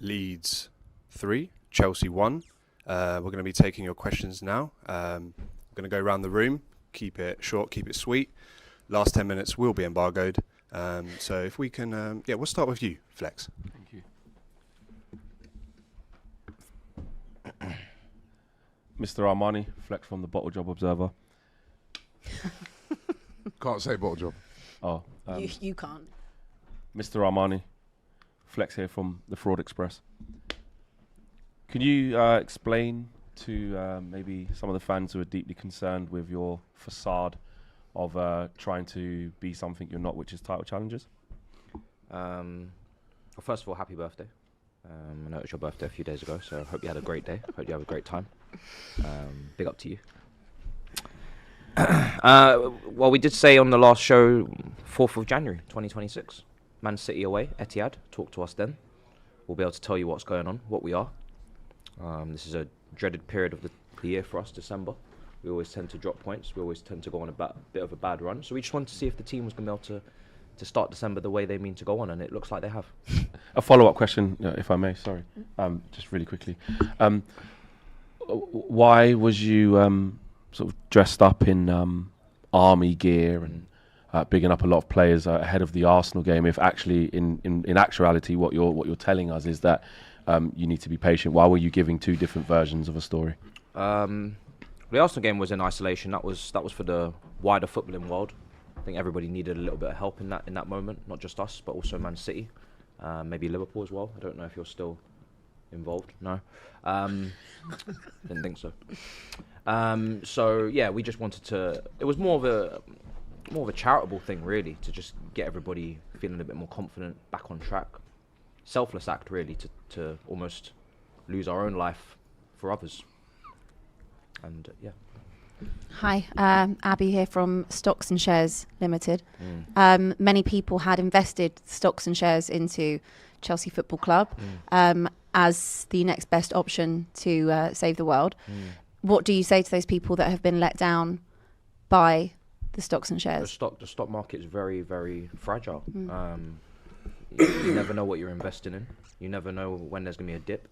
Leeds 3, Chelsea 1. We're going to be taking your questions now. We're going to go around the room, keep it short, keep it sweet. Last 10 minutes will be embargoed. So if we can, we'll start with you, Flex. Thank you. Mr. Armani, Flex from the Bottle Job Observer. Can't say bottle job. Oh, You can't. Mr. Armani, Flex here from the Fraud Express. Can you explain to maybe some of the fans who are deeply concerned with your facade of trying to be something you're not, which is title challengers? Well, first of all, happy birthday. I know it was your birthday a few days ago, so I hope you had a great day. Hope you have a great time. Big up to you. Well, we did say on the last show, 4th of January, 2026. Man City away, Etihad. Talk to us then. We'll be able to tell you what's going on, what we are. This is a dreaded period of the year for us, December. We always tend to drop points. We always tend to go on a bit of a bad run. So we just wanted to see if the team was going to be able to start December the way they mean to go on, and it looks like they have. A follow-up question, if I may, sorry. Just really quickly. Why was you sort of dressed up in army gear and bigging up a lot of players ahead of the Arsenal game, if actually in actuality what you're telling us is that you need to be patient? Why were you giving two different versions of a story? The Arsenal game was in isolation. That was for the wider footballing world. I think everybody needed a little bit of help in that moment, not just us, but also Man City, maybe Liverpool as well. I don't know if you're still involved. No, didn't think so. So yeah, we just wanted to. It was more of a charitable thing, really, to just get everybody feeling a bit more confident, back on track. Selfless act, really, to almost lose our own life for others. And yeah. Hi, Abby here from Stocks and Shares Limited. Many people had invested stocks and shares into Chelsea Football Club as the next best option to save the world. What do you say to those people that have been let down by the stocks and shares? The stock market is very, very fragile. You never know what you're investing in. You never know when there's going to be a dip.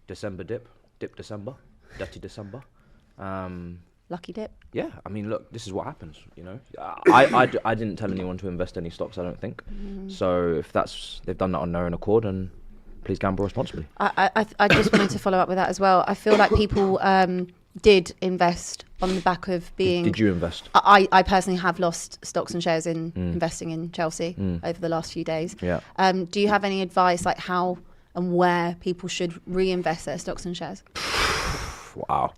December dip December, dirty December. Lucky dip. Yeah, I mean, look, this is what happens, you know. I didn't tell anyone to invest any stocks, I don't think. So if they've done that on their own accord, and please gamble responsibly. I just wanted to follow up with that as well. I feel like people did invest on the back of being... Did you invest? I personally have lost stocks and shares in investing in Chelsea over the last few days. Yeah. Do you have any advice, like how and where people should reinvest their stocks and shares? Wow.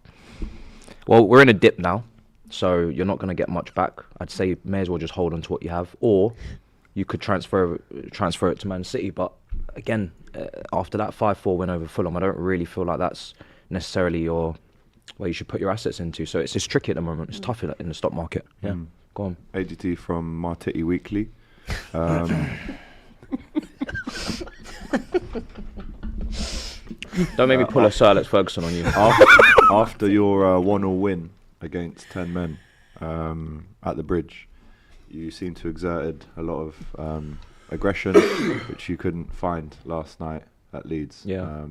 Well, we're in a dip now, so you're not going to get much back. I'd say you may as well just hold on to what you have, or you could transfer it to Man City. But again, after that 5-4 win over Fulham, I don't really feel like that's necessarily where you should put your assets into. So it's just tricky at the moment. It's tough in the stock market. Yeah, go on. AGT from Martiti Weekly. Don't make me pull a Sir Alex Ferguson on you. After your 1-1 win against 10 men at the Bridge, you seem to exerted a lot of aggression, which you couldn't find last night at Leeds. Yeah.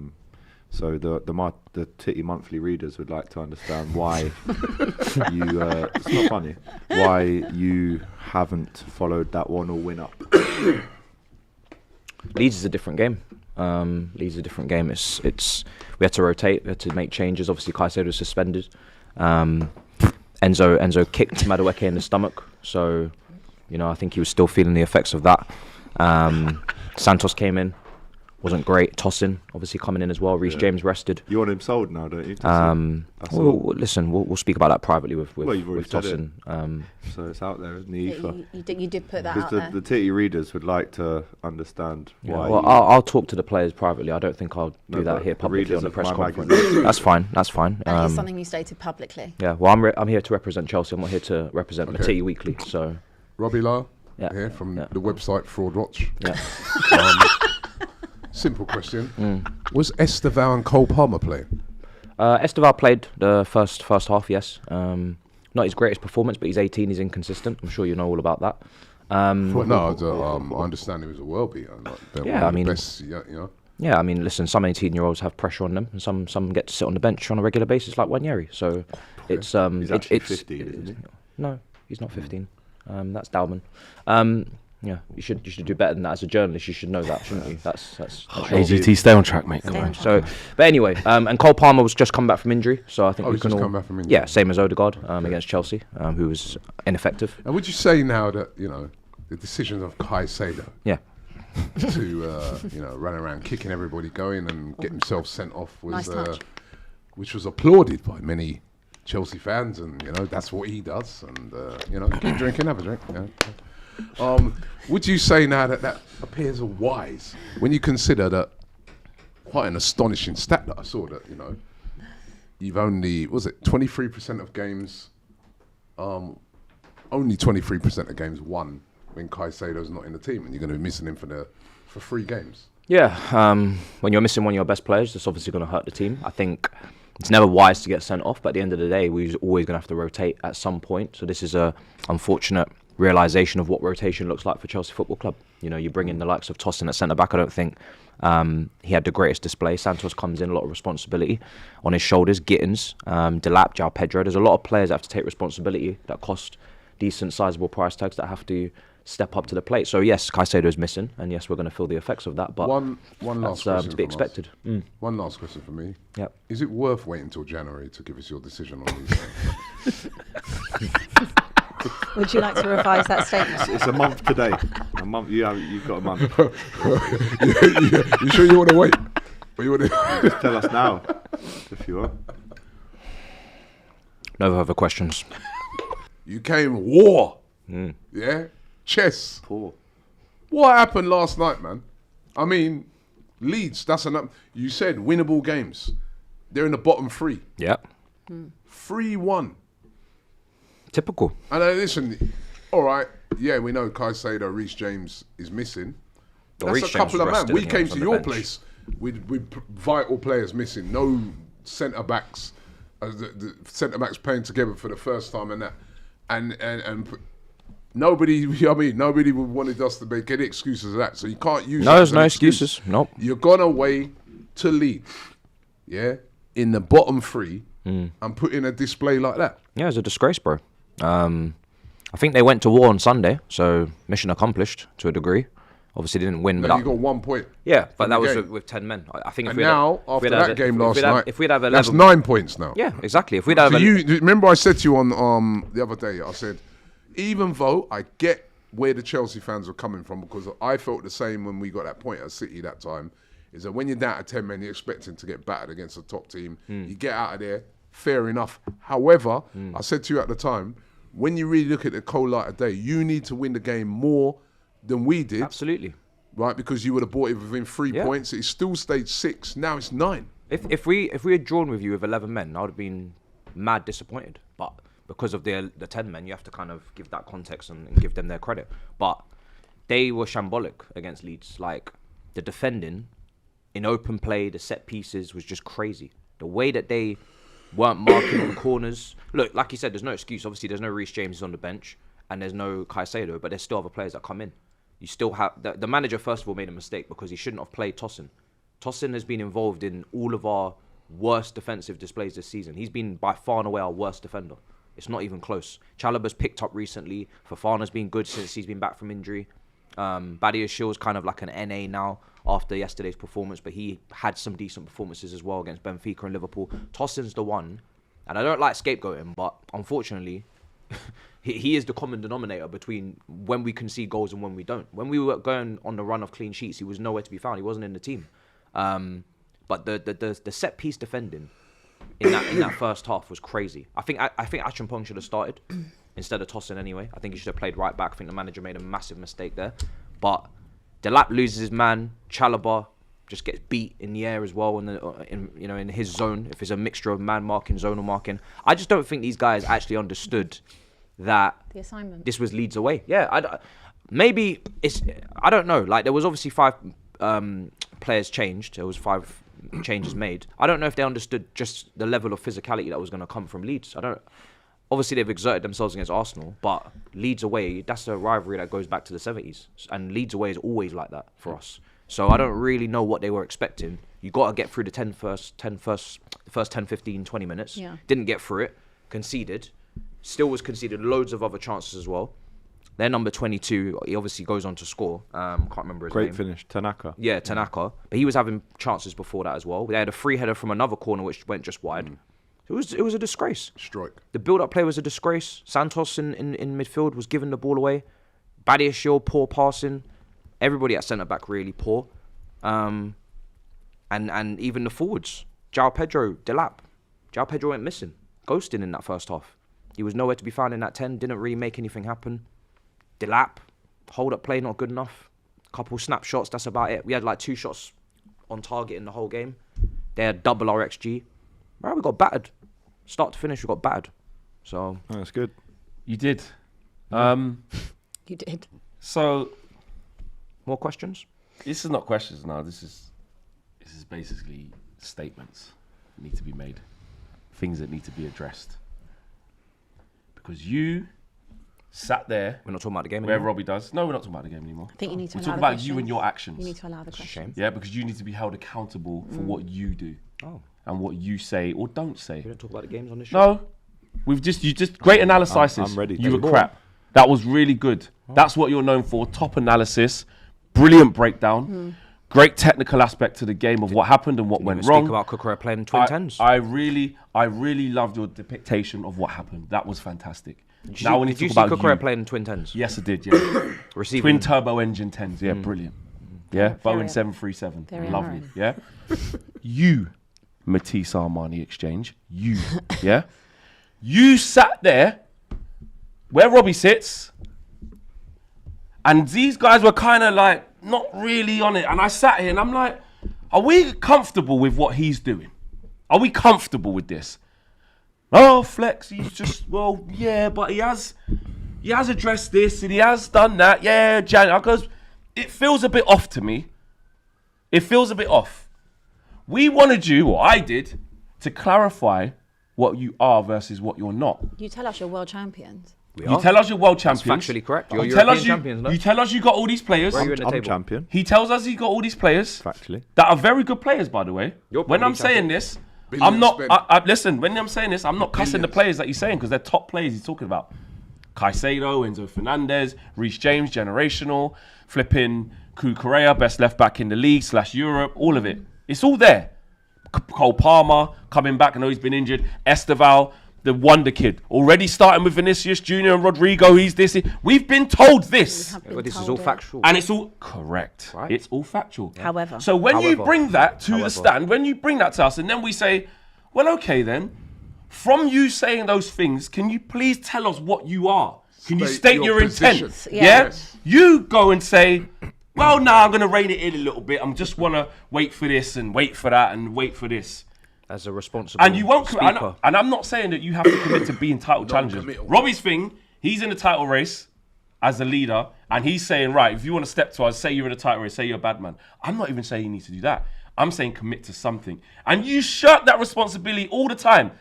So the Titty Monthly readers would like to understand why you. It's not funny. Why you haven't followed that 1-1 win up? Leeds is a different game. Leeds is a different game. It's we had to rotate, we had to make changes. Obviously, Caicedo was suspended. Enzo kicked Madueke in the stomach, so I think he was still feeling the effects of that. Santos came in, wasn't great. Tosin obviously coming in as well. Reece James rested. You want him sold now, don't you? Listen, we'll speak about that privately with Tosin. So it's out there, isn't it? You did put that out because there. the Titty readers would like to understand why. Well, I'll talk to the players privately. I don't think I'll do that here publicly on the press conference. That's fine. And it's something you stated publicly. Yeah. Well, I'm here to represent Chelsea. I'm not here to represent Matisse Weekly. So. Robbie Lar here from the website Fraud Watch. Yeah. Simple question. Was Esteval and Cole Palmer playing? Esteval played the first half, yes. Not his greatest performance, but he's 18, he's inconsistent. I'm sure you know all about that. I understand he was a world beater. Yeah, I mean... Best, Yeah, I mean, listen, some 18-year-olds have pressure on them, and some get to sit on the bench on a regular basis, like Wanyeri. So it's He's actually 15, isn't he? No, he's not 15. That's Dalman. Yeah, you should do better than that as a journalist. You should know that, shouldn't you? That's AGT, stay on track, mate. Come Stay on. on track. so. But anyway, and Cole Palmer was just come back from injury, so I think Oh, we he's can just all come back from injury. yeah, same as Odegaard against Chelsea, who was ineffective. And would you say now that, the decision of Caicedo Yeah. to, run around kicking everybody going and get himself sent off Nice was, touch. which was applauded by many Chelsea fans, and, that's what he does. And, keep drinking, have a drink. Would you say now that appears wise when you consider that quite an astonishing stat that I saw that, you've only, 23% of games, only 23% of games won when Caicedo's not in the team, and you're going to be missing him for 3 games. Yeah, when you're missing one of your best players, that's obviously going to hurt the team. I think it's never wise to get sent off, but at the end of the day, we're always going to have to rotate at some point. So this is a unfortunate realisation of what rotation looks like for Chelsea Football Club. You bring in the likes of Tosin at centre-back. I don't think he had the greatest display. Santos comes in, a lot of responsibility on his shoulders. Gittins, Delap, João Pedro. There's a lot of players that have to take responsibility that cost decent, sizable price tags that have to step up to the plate. So yes, Caicedo is missing, and yes, we're going to feel the effects of that. But One last that's question to be from us. expected. One last question for me. Yep. Is it worth waiting until January to give us your decision on these? Would you like to revise that statement? It's a month today. A month. You've got a month. You sure you want to wait? Or you want to? Just tell us now, if you want. No other questions. You came war. Yeah? Chess. Poor. What happened last night, man? I mean, Leeds, that's enough. You said winnable games. They're in the bottom 3. Yeah. 3-1. Typical. And listen, all right, yeah, we know Caicedo, Reece James is missing. Well, That's Reece a couple James of man. rested We and he came was to on the your bench. place with vital players missing. No centre-backs. The centre-backs playing together for the first time and that. And nobody, nobody wanted us to make any excuses of that. So you can't use No, that there's as no an excuse. excuses. Nope. You're gone away to Leeds, yeah, in the bottom 3 and put in a display like that. Yeah, it's a disgrace, bro. I think they went to war on Sunday, so mission accomplished to a degree. Obviously, didn't win, Then but you got 1 point. yeah, but from that the was game. with 10 men. I think if And we'd now, if after we'd had that game if last we'd had- night, if we'd have 11, that's 9 points now. yeah, exactly. If we'd have So you remember I said to you on the other day, I said, even though I get where the Chelsea fans are coming from, because I felt the same when we got that point at City that time, is that when you're down to 10 men, you're expecting to get battered against a top team. You get out of there, fair enough. However, I said to you at the time, when you really look at the cold light of day, you need to win the game more than we did, absolutely. right? Because you would have bought it within 3 Yeah. points. It still stayed 6. Now it's 9. If we had drawn with you with 11 men, I would have been mad disappointed. But because of the 10 men, you have to kind of give that context and give them their credit. But they were shambolic against Leeds. Like, the defending in open play, the set pieces was just crazy. The way that they weren't marking on corners. Look, like you said, there's no excuse. Obviously, there's no Reece James on the bench and there's no Caicedo, but there's still other players that come in. You still have... The manager, first of all, made a mistake because he shouldn't have played Tosin. Tosin has been involved in all of our worst defensive displays this season. He's been by far and away our worst defender. It's not even close. Chalobah's picked up recently. Fofana's been good since he's been back from injury. Badiashiel's kind of like an NA now after yesterday's performance, but he had some decent performances as well against Benfica and Liverpool. Tosin's the one, and I don't like scapegoating, but unfortunately, he is the common denominator between when we concede goals and when we don't. When we were going on the run of clean sheets, he was nowhere to be found. He wasn't in the team. But the set piece defending in that first half was crazy. I think Achampong should have started instead of Tosin anyway. I think he should have played right back. I think the manager made a massive mistake there. But Delap loses his man. Chalobah just gets beat in the air as well in his zone. If it's a mixture of man marking, zonal marking, I just don't think these guys actually understood that The assignment. this was Leeds away. Yeah, maybe it's... I don't know. Like, there was obviously 5 players changed. There was 5 changes made. I don't know if they understood just the level of physicality that was going to come from Leeds. Obviously, they've exerted themselves against Arsenal, but Leeds away, that's a rivalry that goes back to the 70s. And Leeds away is always like that for us. So I don't really know what they were expecting. You got to get through the first 10, 15, 20 minutes. Yeah. Didn't get through it. Conceded. Still was conceded loads of other chances as well. Their number 22, he obviously goes on to score. Can't remember his name. Great finish, Tanaka. Yeah, Tanaka. But he was having chances before that as well. They had a free header from another corner which went just wide. It was a disgrace. Strike. The build-up play was a disgrace. Santos in midfield was giving the ball away. Badiashile, poor passing. Everybody at centre-back really poor. And even the forwards. João Pedro, Delap. João Pedro went missing. Ghosting in that first half. He was nowhere to be found in that 10. Didn't really make anything happen. Delap, hold-up play not good enough. Couple snapshots, that's about it. We had like 2 shots on target in the whole game. They had double our XG. Right, we got battered. Start to finish, we got battered. So That's good. You did. You did. So more questions? this is not questions now. This is basically statements that need to be made, things that need to be addressed. Because you sat there We're not talking about the game where anymore. Robbie does. No, we're not talking about the game anymore. I think you need to We're allow talking the about you and questions. your actions. You need to allow the questions. Yeah, because you need to be held accountable for what you do Oh, and what you say or don't say. we don't talk about the games on this show. No, you just great analysis. I'm ready. You were Take crap. That was really good. That's what you're known for. Top analysis, brilliant breakdown, great technical aspect to the game of what happened and what went Speak wrong. about Kukura playing twin tens. I really loved your depiction of what happened. That was fantastic. Did Now we need did to you talk see about Kukura you. playing twin tens? Yes, I did. Yeah, Receiving. twin turbo engine 10s. Yeah, brilliant. Yeah, Very- Boeing 737. very Lovely. alright. Yeah, you, Matisse Armani Exchange. You, yeah, you sat there where Robbie sits, and these guys were kind of like not really on it. And I sat here and I'm like, are we comfortable with what he's doing? Are we comfortable with this? Oh, Flex, he's just, well, yeah, but he has addressed this and he has done that. Yeah, Jan, because it feels a bit off to me. It feels a bit off. We wanted you, or I did, to clarify what you are versus what you're not. You tell us you're world champions. You tell us you're world champions. factually correct. You're You tell us European champions, no? you tell us you got all these players. Where are you in the I'm table? champion, He tells us he got all these players factually. that are very good players, by the way. You're When I'm probably saying this, Billions I'm not. spent. Listen, when I'm saying this, I'm not cussing the Billions. players that he's saying because they're top players he's talking about. Caicedo, Enzo Fernandez, Reece James, generational, flipping Cucurella, best left back in the league / Europe, all of it. It's all there. Cole Palmer coming back. I know he's been injured. Esteval, the wonder kid, already starting with Vinicius Junior and Rodrigo. He's this. We've been told this. Have been Well, this is told all it. factual. And it's all correct. Right. It's all factual. However. So when you However. bring that to However. the stand, when you bring that to us, and then we say, well, okay then, from you saying those things, can you please tell us what you are? Can you State state your your intent? position. Yeah. Yes. You go and say, well, nah, I'm going to rein it in a little bit. I'm just want to wait for this and wait for that and wait for this. As a responsible And you won't commit. speaker. And I'm not saying that you have to commit to being title challengers. Non-committal. Robbie's thing, he's in the title race as a leader, and he's saying, right, if you want to step to us, say you're in a title race, say you're a bad man. I'm not even saying you need to do that. I'm saying commit to something. And you shirk that responsibility all the time.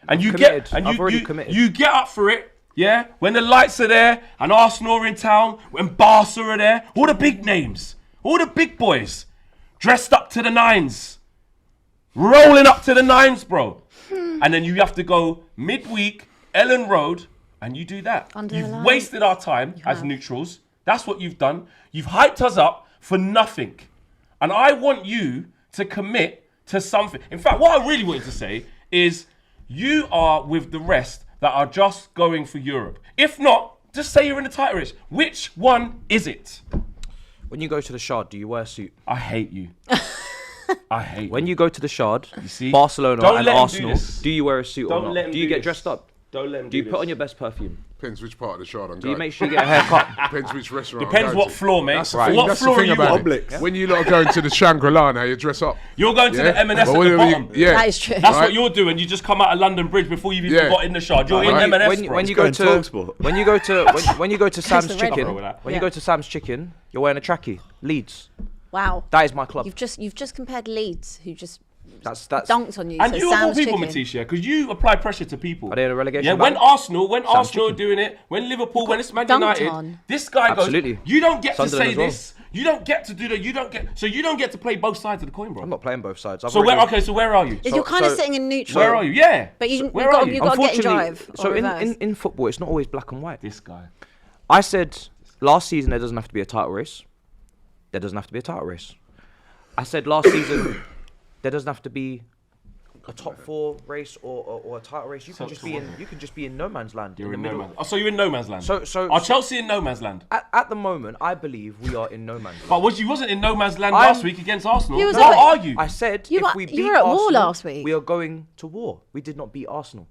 And you committed. get and I've you, already you, committed. you get up for it, yeah? When the lights are there and Arsenal are in town, when Barca are there, all the big names, all the big boys, dressed up to the nines. Rolling up to the nines, bro. And then you have to go midweek, Ellen Road, and you do that. Under the You've lights. wasted our time as have. neutrals. That's what you've done. You've hyped us up for nothing. And I want you to commit to something. In fact, what I really wanted to say is you are with the rest that are just going for Europe. If not, just say you're in the title race. Which one is it? When you go to the Shard, do you wear a suit? I hate you. I hate When you. you go to the Shard, see? Barcelona Don't and let him do Arsenal, this. do you wear a suit Don't or let not? him Do you do get this. dressed up? Don't let him Do you do put this. on your best perfume? Depends which part of the shard I'm Do you going. make sure you get a haircut? Depends which restaurant. I'm Depends going what to. floor, mate. That's the Right. thing. What That's floor the are thing you about on? Publix. When you lot are going to the Shangri-La now, you dress up. You're going to the M&S But at the whatever bottom. yeah. That is true. That's Right. what you're doing. You just come out of London Bridge before you've even Yeah. got in the shard. You're in Right. M&S, bro. When you go go in to Talksport. when you go to when you go to Sam's the red Chicken, one. when Yeah. you go to Sam's Chicken, you're wearing a trackie. Leeds. Wow. That is my club. You've just compared Leeds, who just That's dunked on you. And so you of all Sam's people, chicken. Matisse, because you apply pressure to people. Are they in a relegation Yeah, when battle? Arsenal are chicken. doing it, when Liverpool, when it's Man dunked United, on. this guy Absolutely. goes, you don't get to Sunderland say as well. this, you don't get to do that, you don't get to play both sides of the coin, bro. I'm not playing both sides. So where are you? You're kind of sitting in neutral. Where are you? Yeah. But you, where you've got, are you? you've got to get in Unfortunately, drive. so or reverse. in football, it's not always black and white. This guy. I said last season there doesn't have to be a title race. There doesn't have to be a title race. I said last season there doesn't have to be a top 4 race or a title race. You can just be in no man's land. You're in the in no middle. man's. Oh, so you're in no man's land. So Are Chelsea in no man's land? at the moment, I believe we are in no man's land. But you wasn't in no man's land I'm- last week against Arsenal. You was What a- are you? I said You if were- we beat you were at war Arsenal, last week. we are going to war. We did not beat Arsenal.